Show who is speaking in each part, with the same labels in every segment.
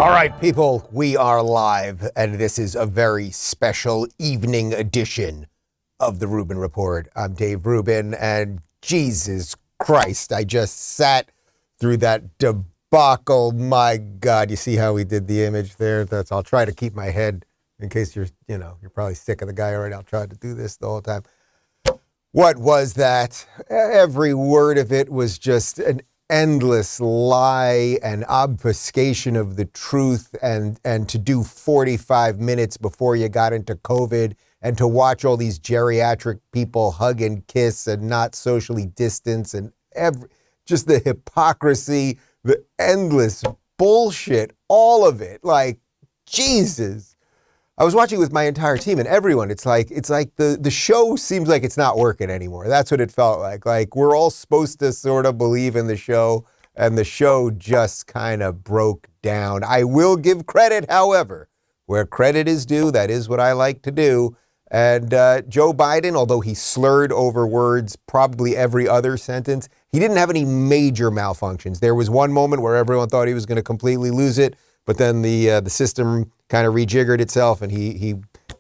Speaker 1: All right, people, we are live, and this is a very special evening edition of the Rubin Report. I'm Dave Rubin, and Jesus Christ, I just sat through that debacle. My God, you see how we did the image there? I'll try to keep my head in case you're probably sick of the guy already. I'll try to do this the whole time. What was that? Every word of it was just an endless lie and obfuscation of the truth, and to do 45 minutes before you got into COVID and to watch all these geriatric people hug and kiss and not socially distance, and just the hypocrisy, the endless bullshit, all of it. Like, Jesus. I was watching with my entire team and everyone. It's like the show seems like it's not working anymore. That's what it felt like. Like, we're all supposed to sort of believe in the show, and the show just kind of broke down. I will give credit, however, where credit is due. That is what I like to do. And Joe Biden, although he slurred over words probably every other sentence, he didn't have any major malfunctions. There was one moment where everyone thought he was going to completely lose it, but then the system kind of rejiggered itself, and he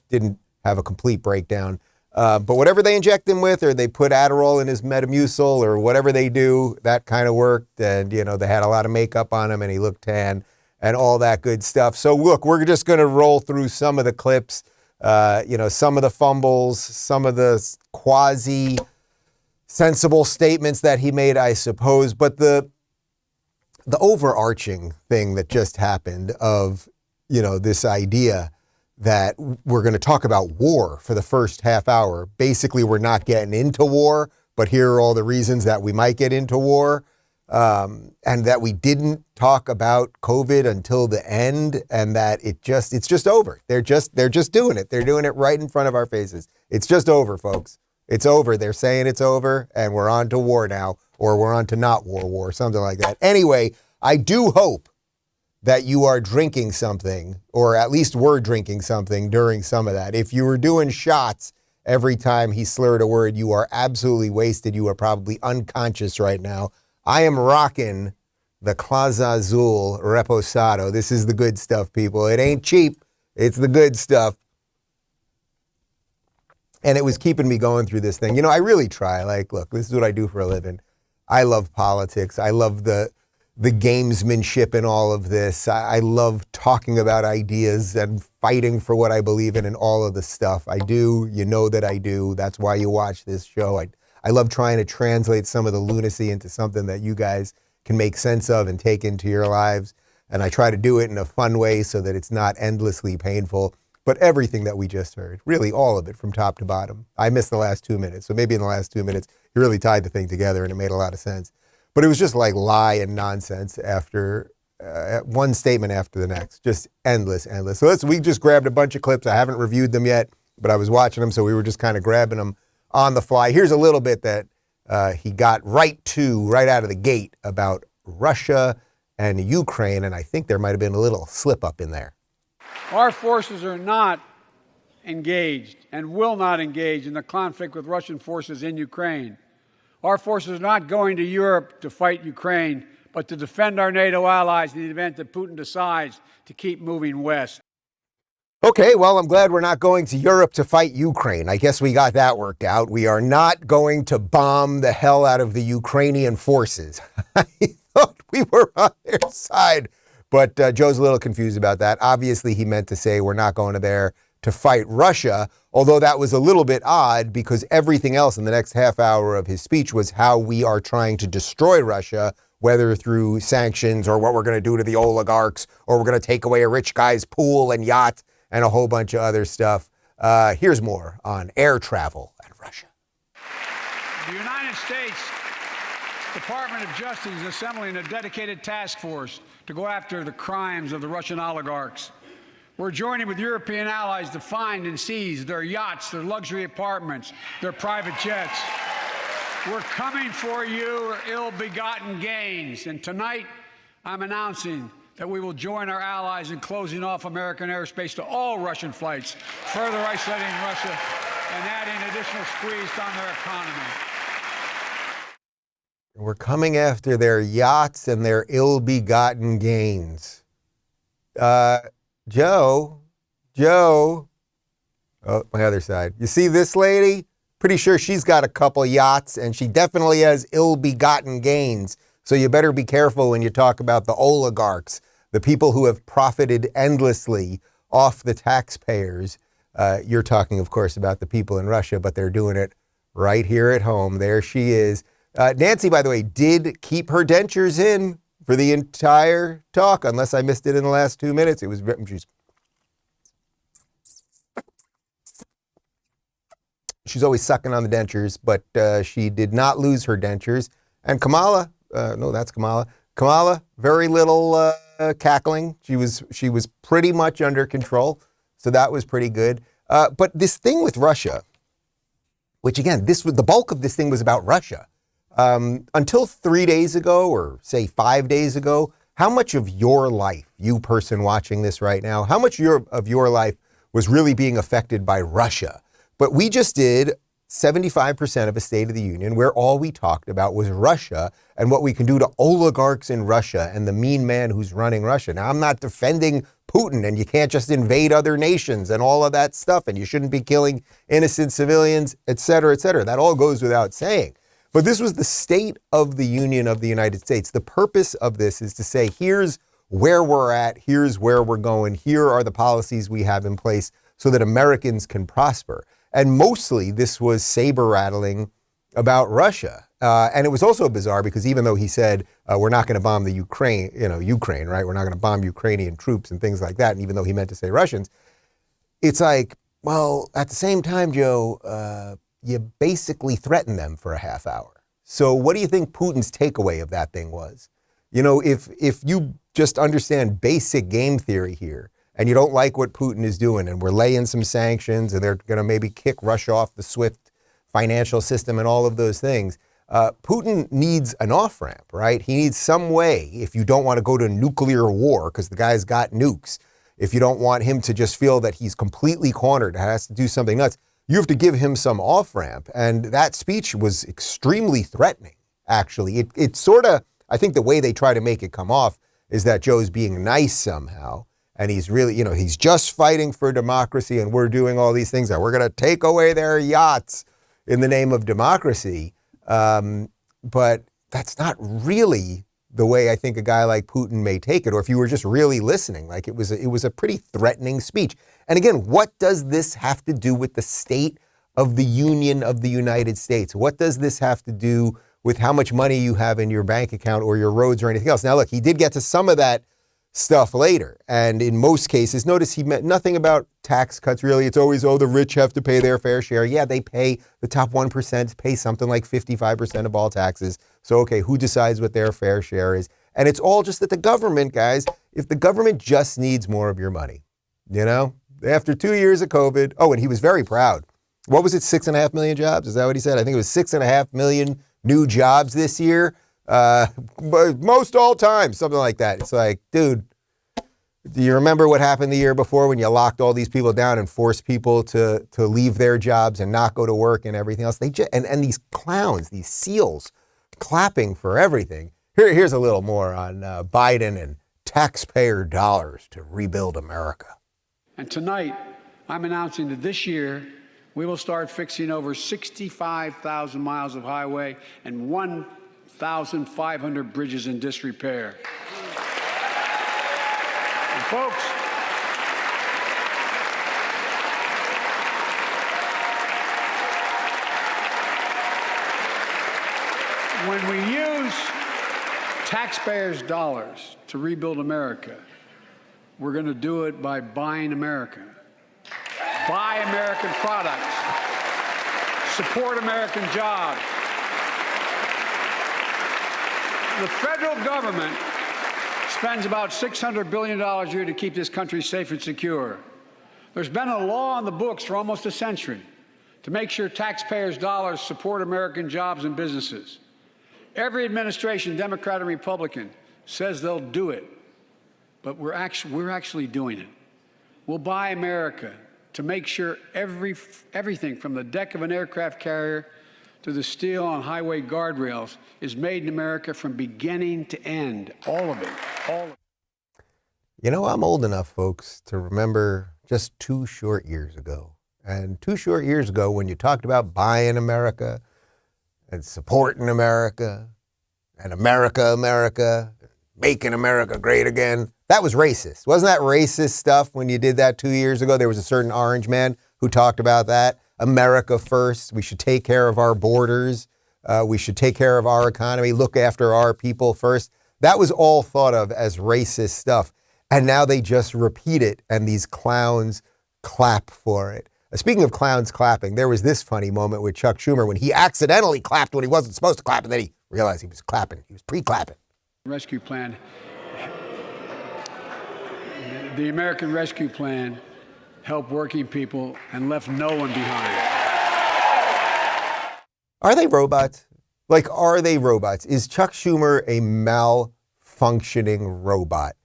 Speaker 1: didn't have a complete breakdown. But whatever they inject him with, or they put Adderall in his Metamucil, or whatever they do, that kind of worked. And, they had a lot of makeup on him, and he looked tan and all that good stuff. So, look, we're just going to roll through some of the clips, some of the fumbles, some of the quasi-sensible statements that he made, I suppose. But the overarching thing that just happened of, this idea that we're going to talk about war for the first half hour. Basically, we're not getting into war, but here are all the reasons that we might get into war, and that we didn't talk about COVID until the end, and that it's just over. They're just doing it. They're doing it right in front of our faces. It's just over, folks. It's over. They're saying it's over, and we're on to war now, or we're on to not war, something like that. Anyway, I do hope that you are drinking something, or at least were drinking something during some of that. If you were doing shots every time he slurred a word, you are absolutely wasted. You are probably unconscious right now. I am rocking the Claza Azul Reposado. This is the good stuff, people. It ain't cheap. It's the good stuff. And it was keeping me going through this thing. I really try. Like, look, this is what I do for a living. I love politics. I love the gamesmanship in all of this. I love talking about ideas and fighting for what I believe in and all of the stuff. I do. You know that I do. That's why you watch this show. I love trying to translate some of the lunacy into something that you guys can make sense of and take into your lives. And I try to do it in a fun way so that it's not endlessly painful. But everything that we just heard, really all of it from top to bottom. I missed the last 2 minutes. So maybe in the last 2 minutes, you really tied the thing together and it made a lot of sense. But it was just like lie and nonsense after one statement after the next. Just endless. So we just grabbed a bunch of clips. I haven't reviewed them yet, but I was watching them. So we were just kind of grabbing them on the fly. Here's a little bit that he got right out of the gate about Russia and Ukraine. And I think there might have been a little slip up in there.
Speaker 2: Our forces are not engaged and will not engage in the conflict with Russian forces in Ukraine. Our forces are not going to Europe to fight Ukraine, but to defend our NATO allies in the event that Putin decides to keep moving west.
Speaker 1: Okay, well, I'm glad we're not going to Europe to fight Ukraine. I guess we got that worked out. We are not going to bomb the hell out of the Ukrainian forces. I thought we were on their side, but Joe's a little confused about that. Obviously, he meant to say we're not going to there to fight Russia, although that was a little bit odd because everything else in the next half hour of his speech was how we are trying to destroy Russia, whether through sanctions or what we're going to do to the oligarchs, or we're going to take away a rich guy's pool and yacht and a whole bunch of other stuff. Here's more on air travel and Russia.
Speaker 2: The United States Department of Justice is assembling a dedicated task force to go after the crimes of the Russian oligarchs. We're joining with European allies to find and seize their yachts, their luxury apartments, their private jets. We're coming for your ill-begotten gains. And tonight, I'm announcing that we will join our allies in closing off American airspace to all Russian flights, further isolating Russia and adding additional squeeze on their economy.
Speaker 1: We're coming after their yachts and their ill-begotten gains. Joe, oh, my other side. You see this lady? Pretty sure she's got a couple yachts, and she definitely has ill-begotten gains. So you better be careful when you talk about the oligarchs, the people who have profited endlessly off the taxpayers. You're talking, of course, about the people in Russia, but they're doing it right here at home. There she is. Nancy, by the way, did keep her dentures in for the entire talk, unless I missed it in the last 2 minutes. It was she's always sucking on the dentures, but she did not lose her dentures. And Kamala, no, that's Kamala. Kamala, very little cackling. She was pretty much under control, so that was pretty good. But this thing with Russia, which again, the bulk of this thing was about Russia. Until 3 days ago, or say 5 days ago, how much of your life, you person watching this right now, how much of your life was really being affected by Russia? But we just did 75% of a State of the Union where all we talked about was Russia and what we can do to oligarchs in Russia and the mean man who's running Russia. Now, I'm not defending Putin, and you can't just invade other nations and all of that stuff, and you shouldn't be killing innocent civilians, et cetera, et cetera. That all goes without saying. But this was the State of the Union of the United States. The purpose of this is to say, here's where we're at, here's where we're going, here are the policies we have in place so that Americans can prosper. And mostly this was saber rattling about Russia. And it was also bizarre because even though he said, we're not going to bomb the Ukraine, right? We're not going to bomb Ukrainian troops and things like that. And even though he meant to say Russians, it's like, well, at the same time, Joe, you basically threatened them for a half hour. So what do you think Putin's takeaway of that thing was? You know, if you just understand basic game theory here, and you don't like what Putin is doing, and we're laying some sanctions, and they're going to maybe kick Russia off the SWIFT financial system and all of those things, Putin needs an off-ramp, right? He needs some way, if you don't want to go to nuclear war, because the guy's got nukes, if you don't want him to just feel that he's completely cornered, has to do something nuts, you have to give him some off-ramp. And that speech was extremely threatening, actually. It sort of, I think the way they try to make it come off is that Joe's being nice somehow. And he's really, he's just fighting for democracy, and we're doing all these things that we're going to take away their yachts in the name of democracy. But that's not really the way I think a guy like Putin may take it, or if you were just really listening, like it was a pretty threatening speech. And again, what does this have to do with the State of the Union of the United States? What does this have to do with how much money you have in your bank account or your roads or anything else? Now, look, he did get to some of that stuff later. And in most cases, notice he meant nothing about tax cuts, really. It's always, the rich have to pay their fair share. Yeah, they pay, the top 1% pay something like 55% of all taxes. So, okay, who decides what their fair share is? And it's all just that the government, guys, if the government just needs more of your money, after 2 years of COVID, and he was very proud. What was it, 6.5 million jobs? Is that what he said? I think it was 6.5 million new jobs this year. Most all time, something like that. It's like, dude, do you remember what happened the year before when you locked all these people down and forced people to leave their jobs and not go to work and everything else? And these clowns, these seals, clapping for everything. Here's a little more on Biden and taxpayer dollars to rebuild America.
Speaker 2: And tonight, I'm announcing that this year we will start fixing over 65,000 miles of highway and 1,500 bridges in disrepair. And folks, when we use taxpayers' dollars to rebuild America, we're going to do it by buying America. Buy American products. Support American jobs. The federal government spends about $600 billion a year to keep this country safe and secure. There's been a law on the books for almost a century to make sure taxpayers' dollars support American jobs and businesses. Every administration, Democrat and Republican, says they'll do it, but we're actually doing it. We'll buy America to make sure everything from the deck of an aircraft carrier to the steel on highway guardrails is made in America from beginning to end. All of it. All of it.
Speaker 1: You know, I'm old enough, folks, to remember just 2 short years ago. And 2 short years ago, when you talked about buying America and supporting America and America, making America great again, that was racist. Wasn't that racist stuff when you did that 2 years ago? There was a certain orange man who talked about that. America first. We should take care of our borders. We should take care of our economy, look after our people first. That was all thought of as racist stuff. And now they just repeat it, and these clowns clap for it. Speaking of clowns clapping, there was this funny moment with Chuck Schumer when he accidentally clapped when he wasn't supposed to clap, and then he realized he was clapping. He was pre-clapping.
Speaker 2: Rescue plan. The American Rescue Plan helped working people and left no one behind.
Speaker 1: Are they robots? Like, are they robots? Is Chuck Schumer a malfunctioning robot?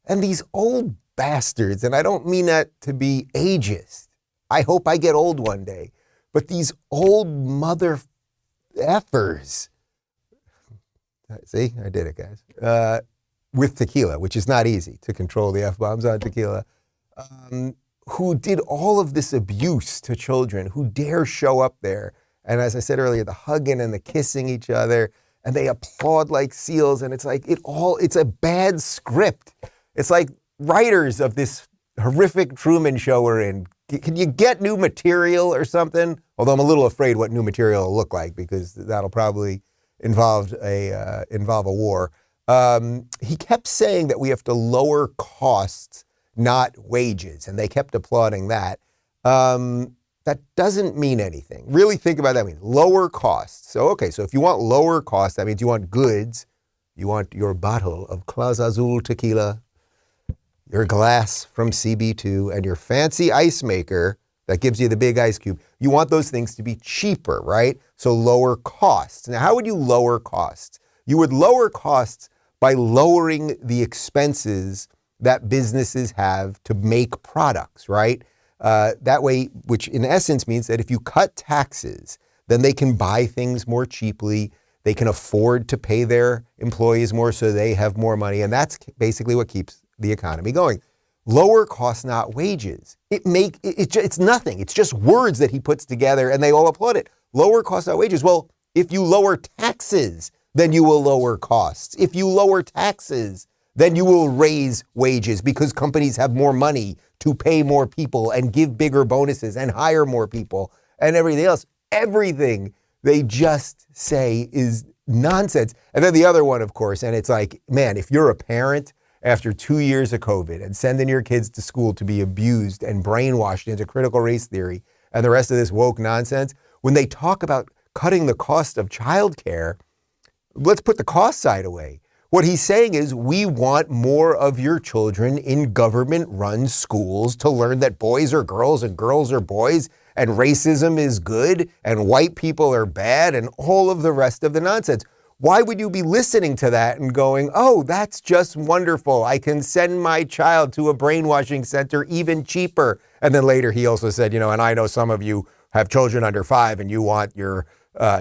Speaker 1: And these old bastards, and I don't mean that to be ageist. I hope I get old one day. But these old mother effers, see, I did it, guys, with tequila, which is not easy to control the F-bombs on tequila, who did all of this abuse to children, who dare show up there. And as I said earlier, the hugging and the kissing each other, and they applaud like seals. And it's like, it's a bad script. It's like writers of this horrific Truman Show we're in. Can you get new material or something? Although I'm a little afraid what new material will look like, because that'll probably involve a war. He kept saying that we have to lower costs, not wages, and they kept applauding that. That doesn't mean anything. Really think about that. I mean, lower costs. So, okay, so if you want lower costs, that means you want goods. You want your bottle of Claus Azul tequila, your glass from CB2, and your fancy ice maker that gives you the big ice cube. You want those things to be cheaper, right? So lower costs. Now, how would you lower costs? You would lower costs by lowering the expenses that businesses have to make products, right? That way, which in essence means that if you cut taxes, then they can buy things more cheaply. They can afford to pay their employees more so they have more money. And that's basically what keeps the economy going. Lower costs, not wages. It's nothing. It's just words that he puts together and they all applaud it. Lower costs, not wages. Well, if you lower taxes, then you will lower costs. If you lower taxes, then you will raise wages because companies have more money to pay more people and give bigger bonuses and hire more people and everything else. Everything they just say is nonsense. And then the other one, of course, and it's like, man, if you're a parent after 2 years of COVID and sending your kids to school to be abused and brainwashed into critical race theory and the rest of this woke nonsense, when they talk about cutting the cost of childcare, let's put the cost side away. What he's saying is we want more of your children in government-run schools to learn that boys are girls and girls are boys and racism is good and white people are bad and all of the rest of the nonsense. Why would you be listening to that and going, oh, that's just wonderful. I can send my child to a brainwashing center even cheaper. And then later he also said, and I know some of you have children under 5 and you want your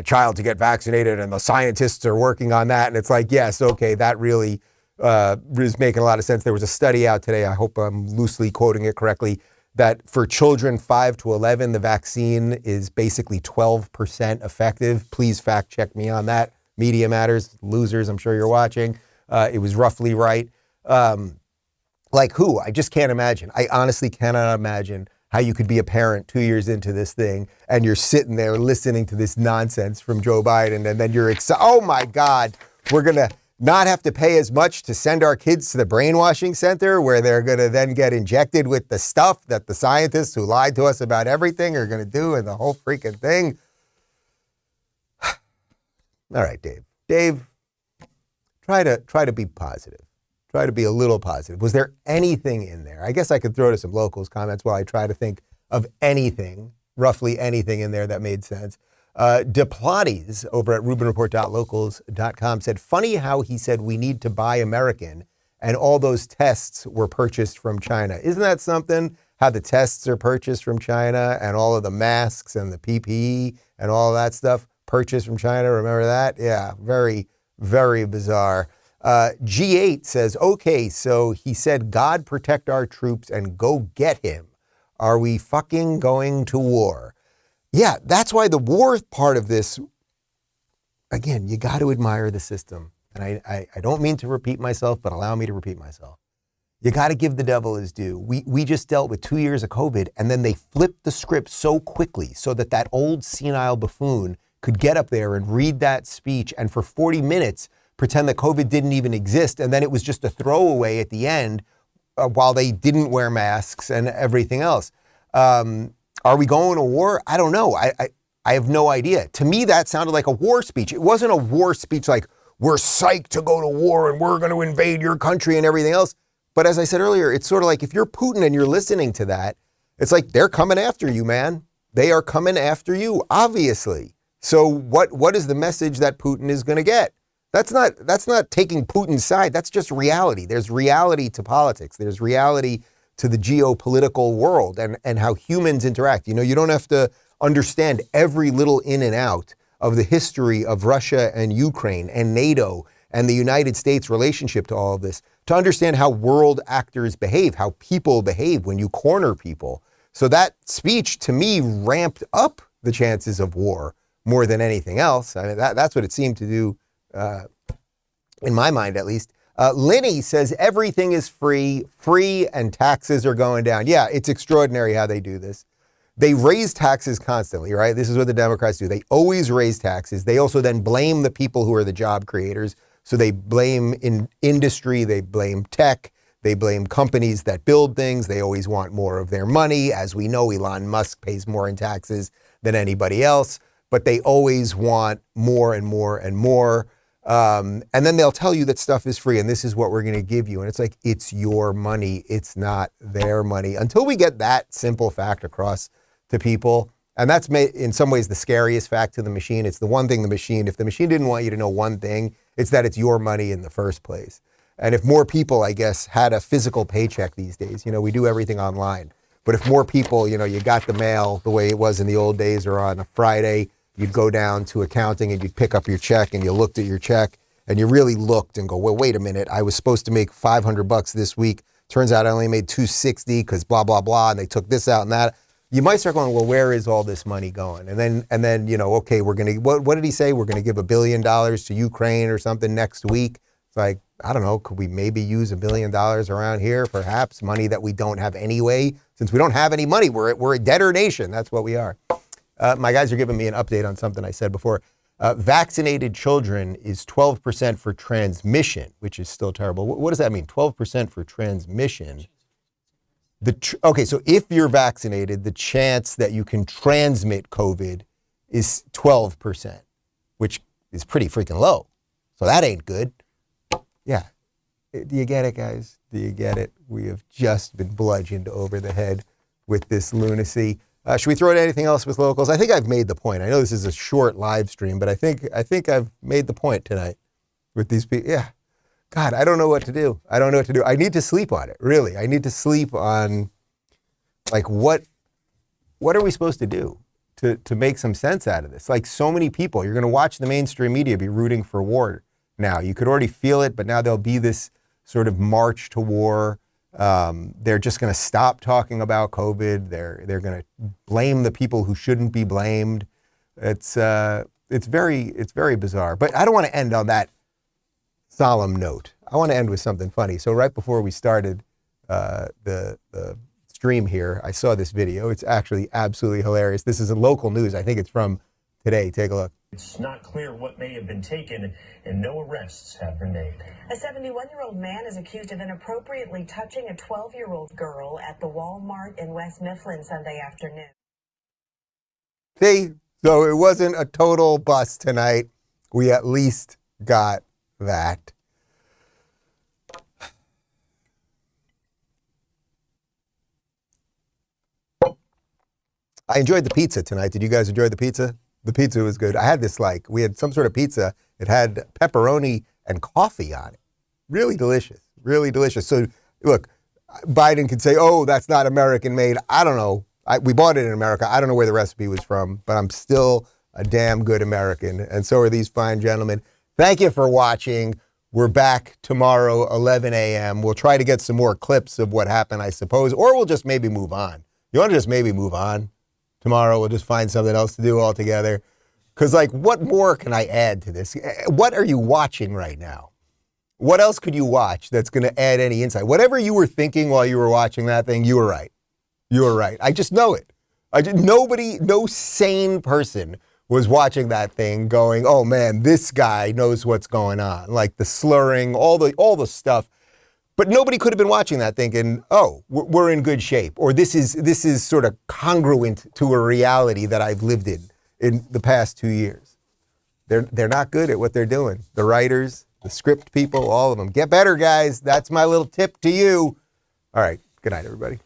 Speaker 1: child to get vaccinated and the scientists are working on that. And it's like, yes, okay, that really is making a lot of sense. There was a study out today, I hope I'm loosely quoting it correctly, that for children 5 to 11, the vaccine is basically 12% effective. Please fact check me on that. Media Matters, losers, I'm sure you're watching. It was roughly right. Like who? I just can't imagine. I honestly cannot imagine how you could be a parent 2 years into this thing and you're sitting there listening to this nonsense from Joe Biden and then you're excited. Oh my God, we're going to not have to pay as much to send our kids to the brainwashing center where they're going to then get injected with the stuff that the scientists who lied to us about everything are going to do and the whole freaking thing. All right, Dave. Dave, try to be positive. Try to be a little positive. Was there anything in there? I guess I could throw to some locals comments while I try to think of anything, roughly anything in there that made sense. Deplates over at rubinreport.locals.com said, funny how he said we need to buy American and all those tests were purchased from China. Isn't that something? How the tests are purchased from China and all of the masks and the PPE and all of that stuff purchased from China. Remember that? Yeah, very, very bizarre. G8 says, okay, so he said, God protect our troops and go get him. Are we fucking going to war? Yeah, that's why the war part of this, again, you got to admire the system. And I don't mean to repeat myself, but allow me to repeat myself. You got to give the devil his due. We just dealt with 2 years of COVID, and then they flipped the script so quickly so that that old senile buffoon could get up there and read that speech and for 40 minutes pretend that COVID didn't even exist. And then it was just a throwaway at the end while they didn't wear masks and everything else. Are we going to war? I don't know. I have no idea. To me, that sounded like a war speech. It wasn't a war speech like, we're psyched to go to war and we're going to invade your country and everything else. But as I said earlier, it's sort of like if you're Putin and you're listening to that, it's like they're coming after you, man. They are coming after you, obviously. So what is the message that Putin is going to get? That's not taking Putin's side. That's just reality. There's reality to politics. There's reality to the geopolitical world and how humans interact. You know, you don't have to understand every little in and out of the history of Russia and Ukraine and NATO and the United States relationship to all of this to understand how world actors behave, how people behave when you corner people. So that speech, to me, ramped up the chances of war more than anything else. I mean, that's what it seemed to do, in my mind, at least. Linny says everything is free and taxes are going down. Yeah, it's extraordinary how they do this. They raise taxes constantly, right? This is what the Democrats do. They always raise taxes. They also then blame the people who are the job creators. So they blame industry, they blame tech, they blame companies that build things. They always want more of their money. As we know, Elon Musk pays more in taxes than anybody else, but they always want more and more and more. And then they'll tell you that stuff is free and this is what we're going to give you. And it's like, it's your money. It's not their money. Until we get that simple fact across to people, and that's in some ways the scariest fact to the machine. It's the one thing the machine, if the machine didn't want you to know one thing, it's that it's your money in the first place. And if more people, I guess, had a physical paycheck these days, you know, we do everything online. But if more people, you know, you got the mail the way it was in the old days or on a Friday, you'd go down to accounting and you'd pick up your check and you looked at your check and you really looked and go, well, wait a minute, I was supposed to make $500 this week. Turns out I only made $260 because blah, blah, blah. And they took this out and that. You might start going, well, where is all this money going? And then, you know, okay, we're going to, what did he say? We're going to give $1 billion to Ukraine or something next week. It's like, I don't know, could we maybe use $1 billion around here? Perhaps money that we don't have anyway, since we don't have any money. We're a debtor nation. That's what we are. My guys are giving me an update on something I said before. Vaccinated children is 12% for transmission, which is still terrible. What does that mean? 12% for transmission. Okay, so if you're vaccinated, the chance that you can transmit COVID is 12%, which is pretty freaking low. So that ain't good. Yeah. Do you get it, guys? Do you get it? We have just been bludgeoned over the head with this lunacy. Should we throw in anything else with locals? I think I've made the point. I know this is a short live stream, but I think I've made the point tonight with these people. Yeah. God, I don't know what to do. I need to sleep on it, really. I need to sleep on, like, what are we supposed to do to make some sense out of this? Like, so many people, you're going to watch the mainstream media be rooting for war now. You could already feel it, but now there'll be this sort of march to war. They're just going to stop talking about COVID. They're going to blame the people who shouldn't be blamed. It's very bizarre. But I don't want to end on that solemn note. I want to end with something funny. So right before we started the stream here, I saw this video. It's actually absolutely hilarious. This is in local news. I think it's from today. Take a look.
Speaker 3: It's not clear what may have been taken, and no arrests have been made.
Speaker 4: A 71-year-old man is accused of inappropriately touching a 12-year-old girl at the Walmart in West Mifflin Sunday afternoon.
Speaker 1: See? So it wasn't a total bust tonight. We at least got that. I enjoyed the pizza tonight. Did you guys enjoy the pizza? The pizza was good. I had this, we had some sort of pizza. It had pepperoni and coffee on it. Really delicious. Really delicious. So look, Biden could say, oh, that's not American made. I don't know. We bought it in America. I don't know where the recipe was from, but I'm still a damn good American. And so are these fine gentlemen. Thank you for watching. We're back tomorrow, 11 a.m. We'll try to get some more clips of what happened, I suppose, or we'll just maybe move on. You want to just maybe move on? Tomorrow we'll just find something else to do altogether. Because, like, what more can I add to this? What are you watching right now? What else could you watch that's going to add any insight? Whatever you were thinking while you were watching that thing, you were right. You were right. I just know it. No sane person was watching that thing going, oh, man, this guy knows what's going on. Like the slurring, all the stuff. But nobody could have been watching that thinking, oh, we're in good shape. Or this is sort of congruent to a reality that I've lived in the past 2 years. They're not good at what they're doing. The writers, the script people, all of them. Get better, guys. That's my little tip to you. All right. Good night, everybody.